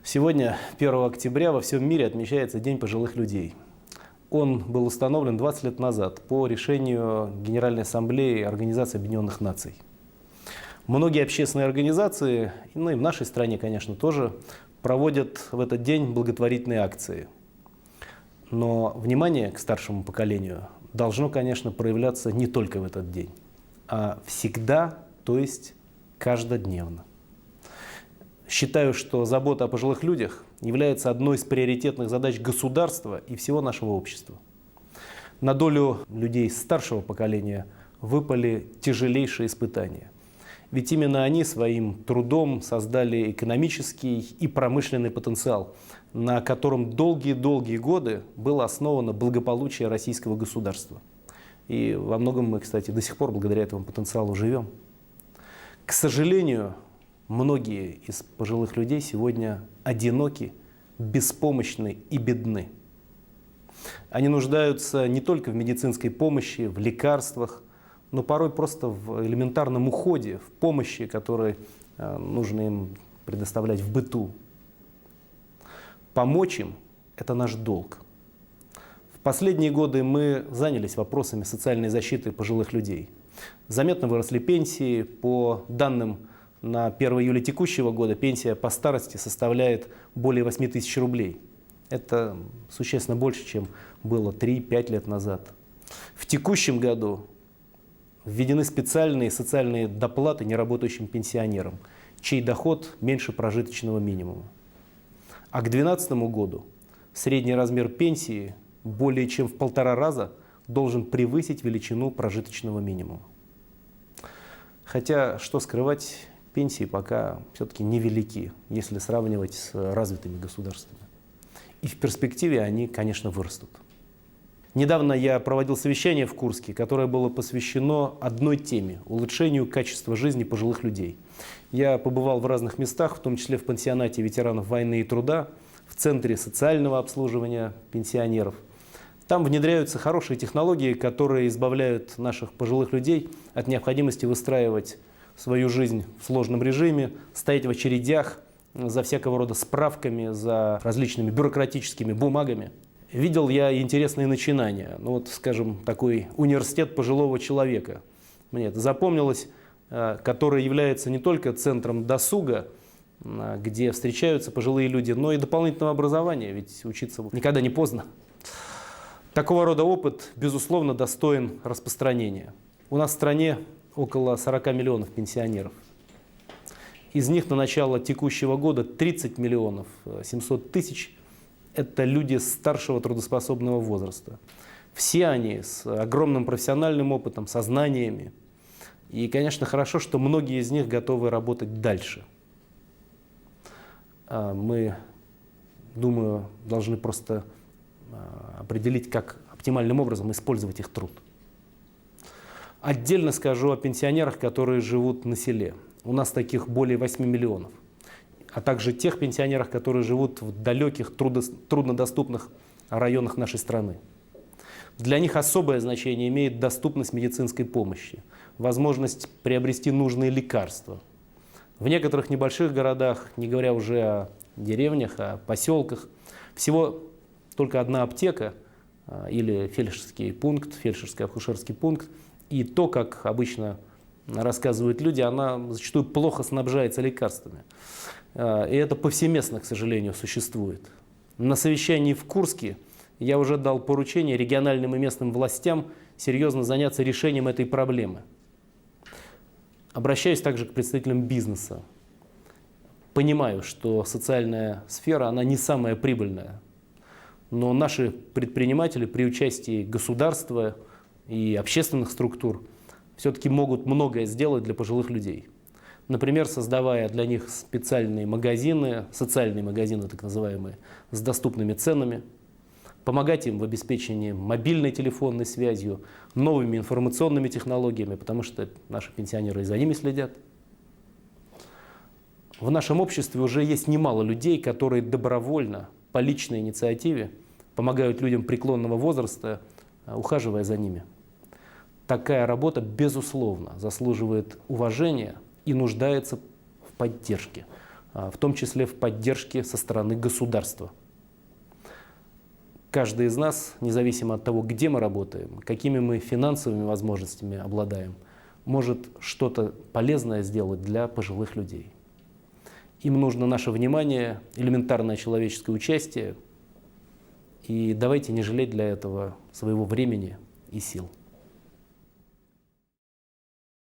Сегодня, 1 октября, во всем мире отмечается День пожилых людей. Он был установлен 20 лет назад по решению Генеральной Ассамблеи Организации Объединенных Наций. Многие общественные организации, ну и в нашей стране, конечно, тоже, проводят в этот день благотворительные акции. Но внимание к старшему поколению должно, конечно, проявляться не только в этот день, а всегда, то есть каждодневно. Считаю, что забота о пожилых людях является одной из приоритетных задач государства и всего нашего общества. На долю людей старшего поколения выпали тяжелейшие испытания. Ведь именно они своим трудом создали экономический и промышленный потенциал, на котором долгие-долгие годы было основано благополучие российского государства. И во многом мы, кстати, до сих пор благодаря этому потенциалу живем. К сожалению, многие из пожилых людей сегодня одиноки, беспомощны и бедны. Они нуждаются не только в медицинской помощи, в лекарствах, но порой просто в элементарном уходе, в помощи, которую нужно им предоставлять в быту. Помочь им – это наш долг. В последние годы мы занялись вопросами социальной защиты пожилых людей. Заметно выросли пенсии. По данным на 1 июля текущего года пенсия по старости составляет более 8 тысяч рублей. Это существенно больше, чем было 3-5 лет назад. В текущем году введены специальные социальные доплаты неработающим пенсионерам, чей доход меньше прожиточного минимума. А к 2012 году средний размер пенсии более чем в 1,5 раза должен превысить величину прожиточного минимума. Хотя, что скрывать, пенсии пока все-таки невелики, если сравнивать с развитыми государствами. И в перспективе они, конечно, вырастут. Недавно я проводил совещание в Курске, которое было посвящено одной теме – улучшению качества жизни пожилых людей. Я побывал в разных местах, в том числе в пансионате ветеранов войны и труда, в Центре социального обслуживания пенсионеров. Там внедряются хорошие технологии, которые избавляют наших пожилых людей от необходимости выстраивать свою жизнь в сложном режиме, стоять в очередях за всякого рода справками, за различными бюрократическими бумагами. Видел я интересные начинания. Ну вот, скажем, такой университет пожилого человека. Мне это запомнилось, который является не только центром досуга, где встречаются пожилые люди, но и дополнительного образования, ведь учиться никогда не поздно. Такого рода опыт, безусловно, достоин распространения. У нас в стране около 40 миллионов пенсионеров. Из них на начало текущего года 30 миллионов 700 тысяч – это люди старшего трудоспособного возраста. Все они с огромным профессиональным опытом, со знаниями. И, конечно, хорошо, что многие из них готовы работать дальше. Мы, думаю, должны просто определить, как оптимальным образом использовать их труд. Отдельно скажу о пенсионерах, которые живут на селе. У нас таких более 8 миллионов. А также тех пенсионерах, которые живут в далеких, труднодоступных районах нашей страны. Для них особое значение имеет доступность медицинской помощи, возможность приобрести нужные лекарства. В некоторых небольших городах, не говоря уже о деревнях, о поселках, всего только одна аптека или фельдшерский пункт, фельдшерско-акушерский пункт. И то, как обычно рассказывают люди, она зачастую плохо снабжается лекарствами. И это повсеместно, к сожалению, существует. На совещании в Курске я уже дал поручение региональным и местным властям серьезно заняться решением этой проблемы. Обращаюсь также к представителям бизнеса. Понимаю, что социальная сфера, она не самая прибыльная. Но наши предприниматели при участии государства и общественных структур все-таки могут многое сделать для пожилых людей. Например, создавая для них специальные магазины, социальные магазины так называемые, с доступными ценами, помогать им в обеспечении мобильной телефонной связью, новыми информационными технологиями, потому что наши пенсионеры и за ними следят. В нашем обществе уже есть немало людей, которые добровольно, по личной инициативе, помогают людям преклонного возраста, ухаживая за ними. Такая работа, безусловно, заслуживает уважения и нуждается в поддержке. в том числе в поддержке со стороны государства. Каждый из нас, независимо от того, где мы работаем, какими мы финансовыми возможностями обладаем, может что-то полезное сделать для пожилых людей. Им нужно наше внимание, элементарное человеческое участие. И давайте не жалеть для этого своего времени и сил.